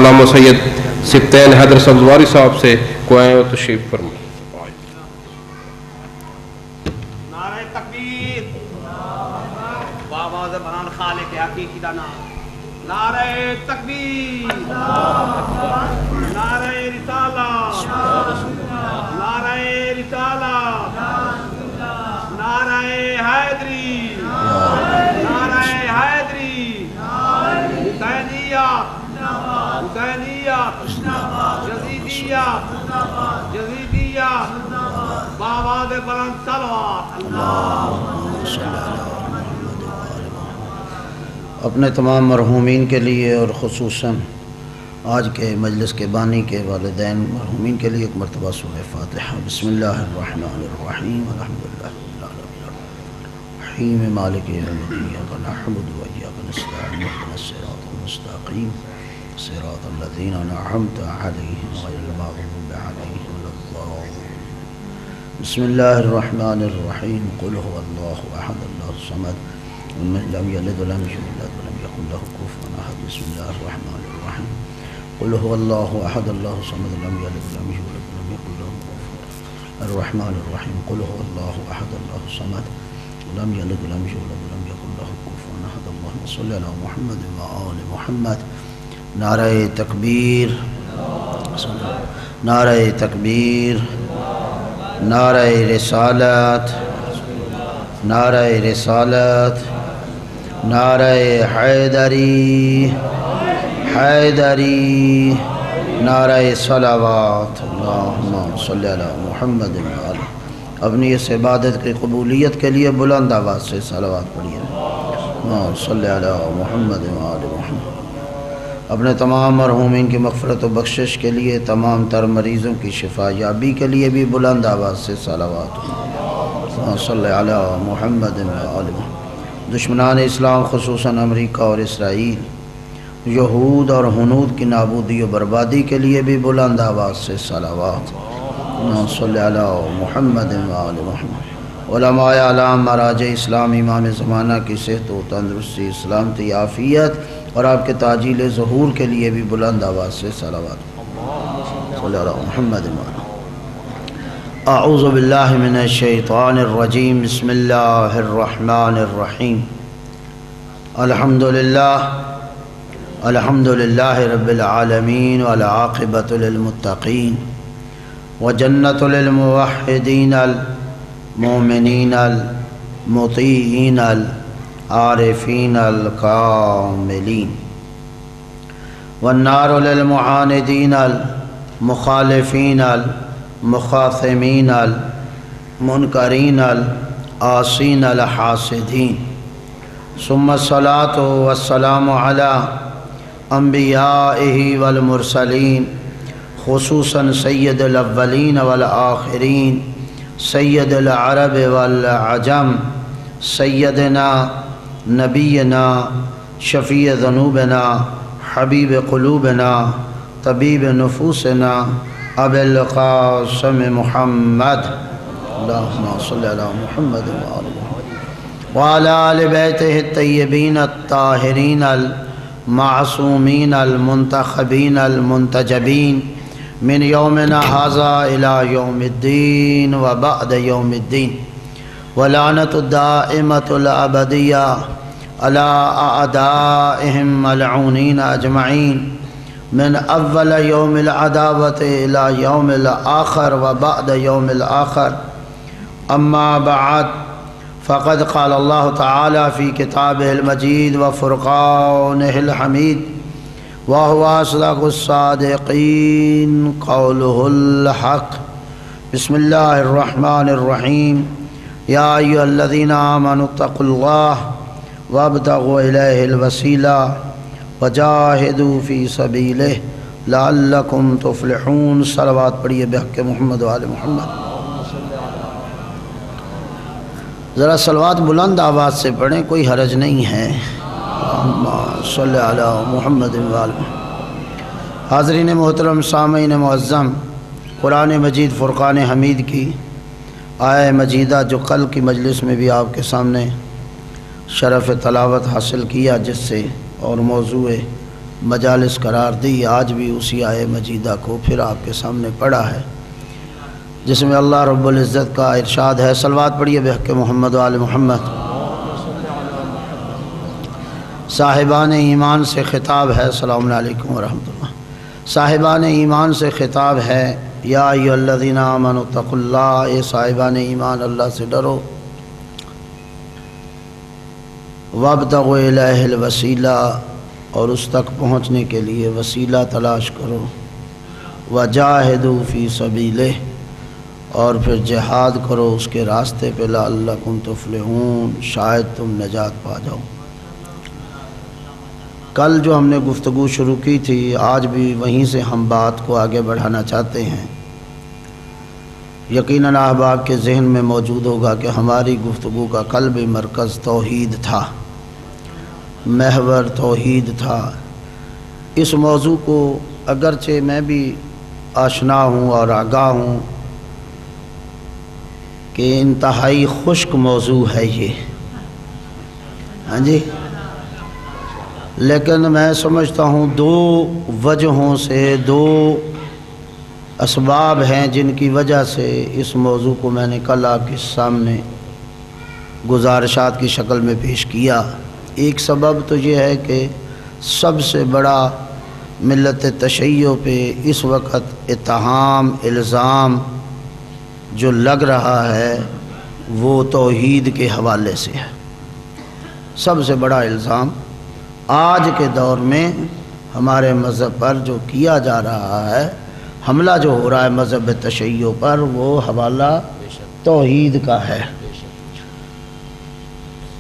مولانا سید سبطین حیدر سبزواری صاحب سے کو آئیں اور تشریف فرمائیں۔ نعرہ تکبیر، بآواز بلند خالق حقیقی کا نام، نعرہ تکبیر، نعرہ رسالت، نعرہ رسالت، نعرہ حیدری، نعرہ حیدری، حسینیت، حسینیت، یزیدیت، یزیدیت، بآواز بلند صلوات۔ اپنے تمام مرحومین کے لیے اور خصوصاً آج کے مجلس کے بانی کے والدین مرحومین کے لیے ایک مرتبہ سورہ فاتحہ۔ بسم اللہ الرحمن الرحیم، الحمدللہ رب العالمین، مالک یوم الدین، ایاک نعبد و ایاک نستعین، اهدنا الصراط المستقیم، صراط الذین انعمت علیہم غیر المغضوب علیہم ولا الضالین۔ بسم اللہ الرحمن الرحیم، قل هو اللہ احد اللہ الصمد لم یلد ولم یولد ولم یکن له کفوا احد۔ بسم اللہ الرحمن الرحیم، قل هو اللہ احد اللہ الصمد لم یلد ولم یولد ولم یکن له کفوا۔ الرحمن الرحیم، قل هو اللہ احد اللہ الصمد لم یلد ولم یولد ولم یکن له کفوا احد۔ اللهم صل علی محمد و آل محمد۔ نعرہ تکبیر، نعرہ تکبیر، نعرہ رسالت، نعرہ رسالت، نعرہ حیدری، حیدری، نعرہ صلوات۔ اللہم صلی علی محمد و آل۔ اپنی اس عبادت کی قبولیت کے لیے بلند آواز سے صلوات پڑھیے۔ اللہم صلی علی محمد و آل محمد۔ اپنے تمام مرحومین کی مغفرت و بخشش کے لیے، تمام تر مریضوں کی شفا یابی کے لیے بھی بلند آواز سے صلوات۔ اللہم صلی علی محمد و آل محمد۔ دشمنان اسلام خصوصاً امریکہ اور اسرائیل، یہود اور ہنود کی نابودی و بربادی کے لیے بھی بلند آواز سے صلوات۔ اللہم صلی علی محمد و آل محمد۔ علماء اعلام، مراجع اسلام، امام زمانہ کی صحت و تندرستی، سلامتی، عافیت اور آپ کے تعجیل ظہور کے لیے بھی بلند آواز سے صلوات۔ صلی علی محمد و آل۔ اعوذ باللہ من الشیطان الرجیم، بسم اللہ الرحمن الرحیم۔ الحمدللہ، الحمدللہ رب العالمین، والعاقبۃ للمتقین، وجنۃ للموحدین المؤمنین المطیعین العارفین الکاملین، والنار للمعاندین المخالفین المخاصمین المنکرین العاصین الحاسدین، ثم الصلاۃ والسلام علی انبیائہ والمرسلین، خصوصاً سید الاولین والآخرین، سید العرب والعجم، سیدنا نبینا شفیع ذنوبنا حبیب قلوبنا طبیب نفوسنا ابی القاسم محمد، اللہم صلی علی محمد وعلی آل بیتہ الطیبین الطاہرین المعصومین المنتخبین المنتجبین من یومنا ھذا الی یوم الدین وبعد یوم الدین، ولعنۃ الدائمۃ الابدیہ علی اعدائہم ملعونین اجمعین من اول یوم العداوۃ الی یوم الآخر وبعد یوم الآخر۔ اما بعد، فقد قال اللہ تعالی فی کتابہ المجید وفرقانہ الحمید، وهو اصدق الصادقین قولہ الحق۔ بسم اللہ الرحمن الرحیم، یا ایھا الذین آمنوا اتقوا اللہ وابتغوا الیہ الوسیلہ وجاہدوا فی سبیلہ لعلکم تفلحون۔ صلوات پڑھیے بحق محمد و آل محمد۔ ذرا صلوات بلند آواز سے پڑھیں، کوئی حرج نہیں ہے۔ اللہم صلی علی محمد و آل محمد۔ حاضرین محترم، سامعین معظم، قرآن مجید فرقان حمید کی آیہ مجیدہ جو کل کی مجلس میں بھی آپ کے سامنے شرف تلاوت حاصل کیا، جس سے اور موضوع مجالس قرار دی، آج بھی اسی آیے مجیدہ کو پھر آپ کے سامنے پڑھا ہے، جس میں اللہ رب العزت کا ارشاد ہے۔ صلوات پڑھیے بحق محمد و آل محمد۔ صاحبان ایمان سے خطاب ہے، السلام علیکم ورحمۃ اللہ۔ صاحبان ایمان سے خطاب ہے، یا ایھا الذین آمنوا اتقوا اللہ، اے صاحبان ایمان اللہ سے ڈرو، وابتغوا الیہ الوسیلہ، اور اس تک پہنچنے کے لیے وسیلہ تلاش کرو، وجاہدوا فی سبیلہ، اور پھر جہاد کرو اس کے راستے پہ، لعلکم تفلحون، شاید تم نجات پا جاؤ۔ کل جو ہم نے گفتگو شروع کی تھی، آج بھی وہیں سے ہم بات کو آگے بڑھانا چاہتے ہیں۔ یقیناً احباب کے ذہن میں موجود ہوگا کہ ہماری گفتگو کا قلب مرکز توحید تھا، محور توحید تھا۔ اس موضوع کو اگرچہ میں بھی آشنا ہوں اور آگاہ ہوں کہ انتہائی خشک موضوع ہے یہ، ہاں جی، لیکن میں سمجھتا ہوں دو وجہوں سے، دو اسباب ہیں جن کی وجہ سے اس موضوع کو میں نے کل آپ کے سامنے گزارشات کی شکل میں پیش کیا۔ ایک سبب تو یہ ہے کہ سب سے بڑا ملت تشیع پہ اس وقت اتہام، الزام جو لگ رہا ہے وہ توحید کے حوالے سے ہے۔ سب سے بڑا الزام آج کے دور میں ہمارے مذہب پر جو کیا جا رہا ہے، حملہ جو ہو رہا ہے مذہب تشیع پر، وہ حوالہ توحید کا ہے۔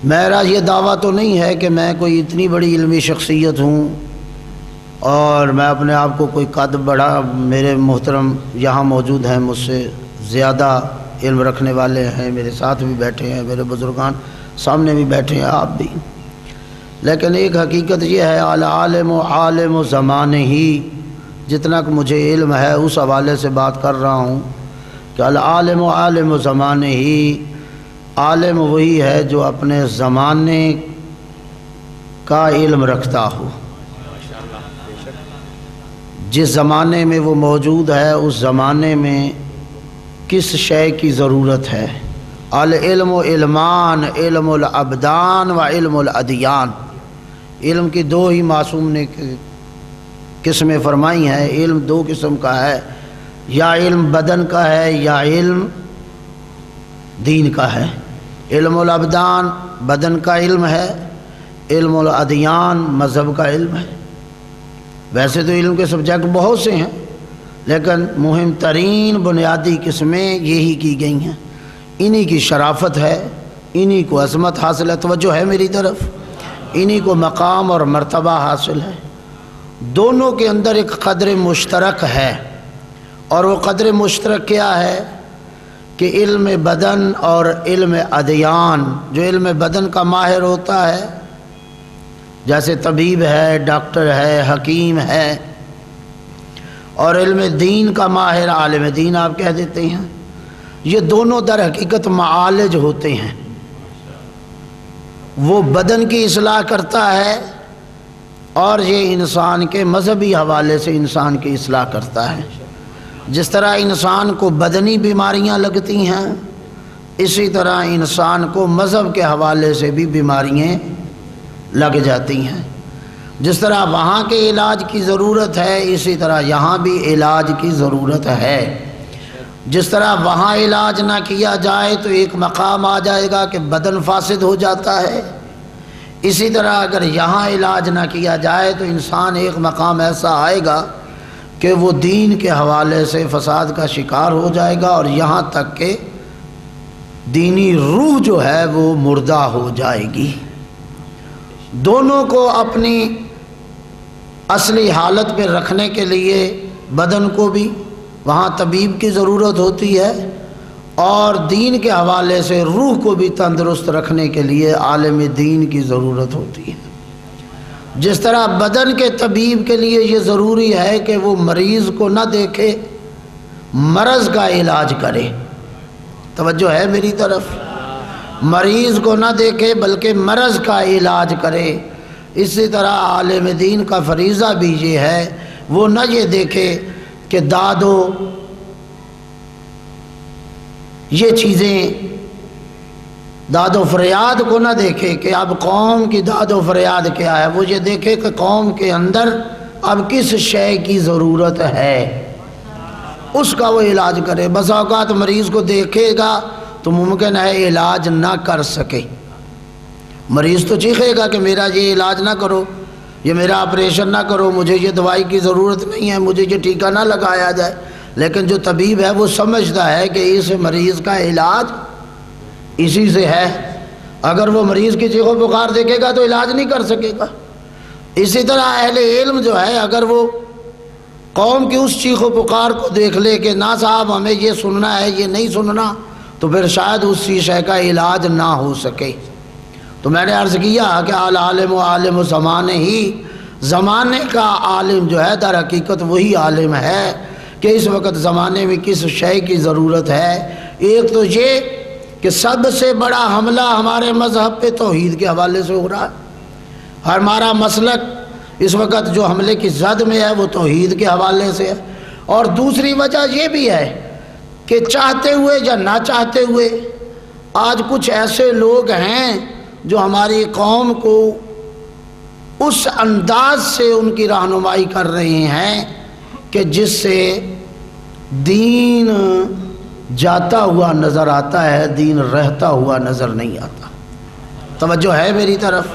میرا یہ دعویٰ تو نہیں ہے کہ میں کوئی اتنی بڑی علمی شخصیت ہوں اور میں اپنے آپ کو کوئی قد بڑا، میرے محترم یہاں موجود ہیں مجھ سے زیادہ علم رکھنے والے ہیں، میرے ساتھ بھی بیٹھے ہیں، میرے بزرگان سامنے بھی بیٹھے ہیں، آپ بھی، لیکن ایک حقیقت یہ ہے، العالم و عالم و زمانے ہی، جتنا کہ مجھے علم ہے اس حوالے سے بات کر رہا ہوں کہ العالم و عالم و زمانے ہی، عالم وہی ہے جو اپنے زمانے کا علم رکھتا ہو، جس زمانے میں وہ موجود ہے اس زمانے میں کس شے کی ضرورت ہے۔ العلم و علمان، علم الابدان و علم الادیان، علم کی دو ہی معصوم نے قسمیں فرمائی ہیں، علم دو قسم کا ہے، یا علم بدن کا ہے یا علم دین کا ہے۔ علم الابدان بدن کا علم ہے، علم الادیان مذہب کا علم ہے۔ ویسے تو علم کے سبجیکٹ بہت سے ہیں، لیکن مہم ترین بنیادی قسمیں یہی کی گئی ہیں، انہی کی شرافت ہے، انہی کو عظمت حاصل ہے، توجہ ہے میری طرف، انہی کو مقام اور مرتبہ حاصل ہے۔ دونوں کے اندر ایک قدر مشترک ہے، اور وہ قدر مشترک کیا ہے کہ علم بدن اور علم ادیان، جو علم بدن کا ماہر ہوتا ہے، جیسے طبیب ہے، ڈاکٹر ہے، حکیم ہے، اور علم دین کا ماہر عالم دین آپ کہہ دیتے ہیں، یہ دونوں در حقیقت معالج ہوتے ہیں۔ وہ بدن کی اصلاح کرتا ہے اور یہ انسان کے مذہبی حوالے سے انسان کی اصلاح کرتا ہے۔ جس طرح انسان کو بدنی بیماریاں لگتی ہیں، اسی طرح انسان کو مذہب کے حوالے سے بھی بیماریاں لگ جاتی ہیں۔ جس طرح وہاں کے علاج کی ضرورت ہے، اسی طرح یہاں بھی علاج کی ضرورت ہے۔ جس طرح وہاں علاج نہ کیا جائے تو ایک مقام آ جائے گا کہ بدن فاسد ہو جاتا ہے، اسی طرح اگر یہاں علاج نہ کیا جائے تو انسان ایک مقام ایسا آئے گا کہ وہ دین کے حوالے سے فساد کا شکار ہو جائے گا، اور یہاں تک کہ دینی روح جو ہے وہ مردہ ہو جائے گی۔ دونوں کو اپنی اصلی حالت پہ رکھنے کے لیے بدن کو بھی وہاں طبیب کی ضرورت ہوتی ہے، اور دین کے حوالے سے روح کو بھی تندرست رکھنے کے لیے عالم دین کی ضرورت ہوتی ہے۔ جس طرح بدن کے طبیب کے لیے یہ ضروری ہے کہ وہ مریض کو نہ دیکھے، مرض کا علاج کرے، توجہ ہے میری طرف، مریض کو نہ دیکھے بلکہ مرض کا علاج کرے، اسی طرح عالم دین کا فریضہ بھی یہ ہے وہ نہ یہ دیکھے کہ یہ چیزیں داد و فریاد کو نہ دیکھے کہ اب قوم کی داد و فریاد کیا ہے، وہ یہ دیکھے کہ قوم کے اندر اب کس شے کی ضرورت ہے، اس کا وہ علاج کرے۔ بس اوقات مریض کو دیکھے گا تو ممکن ہے علاج نہ کر سکے، مریض تو چیخے گا کہ میرا یہ علاج نہ کرو، یہ میرا آپریشن نہ کرو، مجھے یہ دوائی کی ضرورت نہیں ہے، مجھے یہ ٹیکہ نہ لگایا جائے، لیکن جو طبیب ہے وہ سمجھتا ہے کہ اس مریض کا علاج اسی سے ہے۔ اگر وہ مریض کی چیخ و پکار دیکھے گا تو علاج نہیں کر سکے گا۔ اسی طرح اہل علم جو ہے اگر وہ قوم کی اس چیخ و پکار کو دیکھ لے کہ نہ صاحب ہمیں یہ سننا ہے یہ نہیں سننا، تو پھر شاید اسی شے کا علاج نہ ہو سکے۔ تو میں نے عرض کیا کہ العالم و عالم زمانے ہی، زمانے کا عالم جو ہے در حقیقت وہی عالم ہے کہ اس وقت زمانے میں کس شے کی ضرورت ہے۔ ایک تو یہ کہ سب سے بڑا حملہ ہمارے مذہب پہ توحید کے حوالے سے ہو رہا ہے، ہمارا مسلک اس وقت جو حملے کی زد میں ہے وہ توحید کے حوالے سے ہے۔ اور دوسری وجہ یہ بھی ہے کہ چاہتے ہوئے یا نہ چاہتے ہوئے آج کچھ ایسے لوگ ہیں جو ہماری قوم کو اس انداز سے ان کی رہنمائی کر رہے ہیں کہ جس سے دین جاتا ہوا نظر آتا ہے، دین رہتا ہوا نظر نہیں آتا۔ توجہ ہے میری طرف؟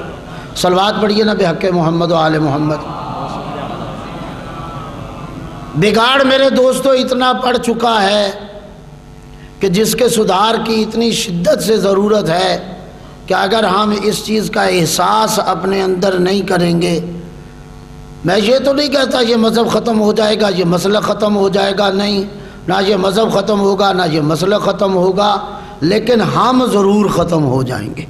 صلوات پڑھیے نا بحق محمد و آل محمد۔ بگاڑ میرے دوستو اتنا پڑ چکا ہے کہ جس کے سدھار کی اتنی شدت سے ضرورت ہے کہ اگر ہم اس چیز کا احساس اپنے اندر نہیں کریں گے، میں یہ تو نہیں کہتا یہ مذہب ختم ہو جائے گا، یہ مسلک ختم ہو جائے گا، نہیں، نہ یہ مذہب ختم ہوگا نہ یہ مسلک ختم ہوگا، لیکن ہم ضرور ختم ہو جائیں گے۔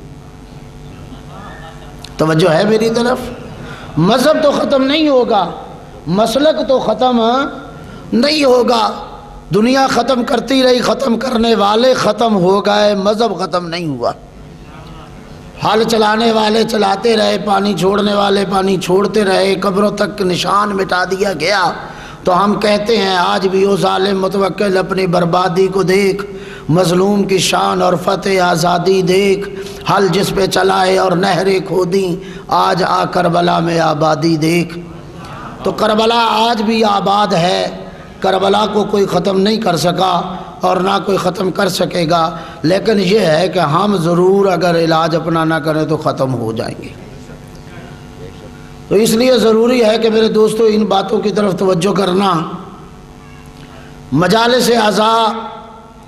توجہ ہے میری طرف؟ مذہب تو ختم نہیں ہوگا، مسلک تو ختم نہیں ہوگا، دنیا ختم کرتی رہی، ختم کرنے والے ختم ہو گئے، مذہب ختم نہیں ہوا۔ ہل چلانے والے چلاتے رہے، پانی چھوڑنے والے پانی چھوڑتے رہے، قبروں تک نشان مٹا دیا گیا۔ تو ہم کہتے ہیں آج بھی وہ ظالم متوکل اپنی بربادی کو دیکھ، مظلوم کی شان اور فتح آزادی دیکھ، ہل جس پہ چلائے اور نہریں کھودیں، آج آ کربلا میں آبادی دیکھ۔ تو کربلا آج بھی آباد ہے، کربلا کو کوئی ختم نہیں کر سکا اور نہ کوئی ختم کر سکے گا، لیکن یہ ہے کہ ہم ضرور اگر علاج اپنا نہ کریں تو ختم ہو جائیں گے۔ تو اس لیے ضروری ہے کہ میرے دوستو ان باتوں کی طرف توجہ کرنا۔ مجالس اعضاء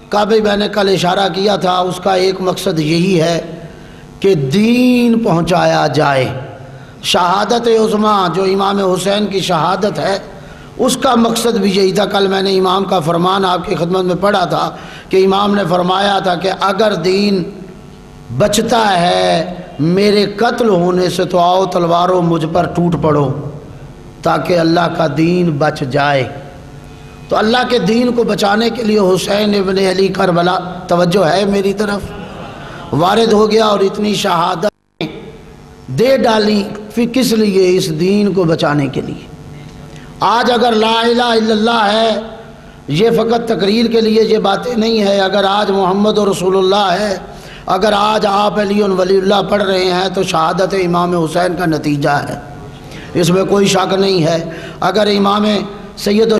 کا بھی میں نے کل اشارہ کیا تھا، اس کا ایک مقصد یہی ہے کہ دین پہنچایا جائے۔ شہادت عظمیٰ جو امام حسین کی شہادت ہے اس کا مقصد بھی یہی تھا۔ کل میں نے امام کا فرمان آپ کی خدمت میں پڑھا تھا کہ امام نے فرمایا تھا کہ اگر دین بچتا ہے میرے قتل ہونے سے تو آؤ تلواروں مجھ پر ٹوٹ پڑو تاکہ اللہ کا دین بچ جائے۔ تو اللہ کے دین کو بچانے کے لیے حسین ابن علی کربلا، توجہ ہے میری طرف، وارد ہو گیا اور اتنی شہادت دے ڈالی، پھر کس لیے؟ اس دین کو بچانے کے لیے۔ آج اگر لا الہ الا اللہ ہے یہ فقط تقریر کے لیے یہ باتیں نہیں ہے، اگر آج محمد رسول اللہ ہے، اگر آج آپ علی ولی اللہ پڑھ رہے ہیں تو شہادت امام حسین کا نتیجہ ہے، اس میں کوئی شک نہیں ہے۔ اگر امام سید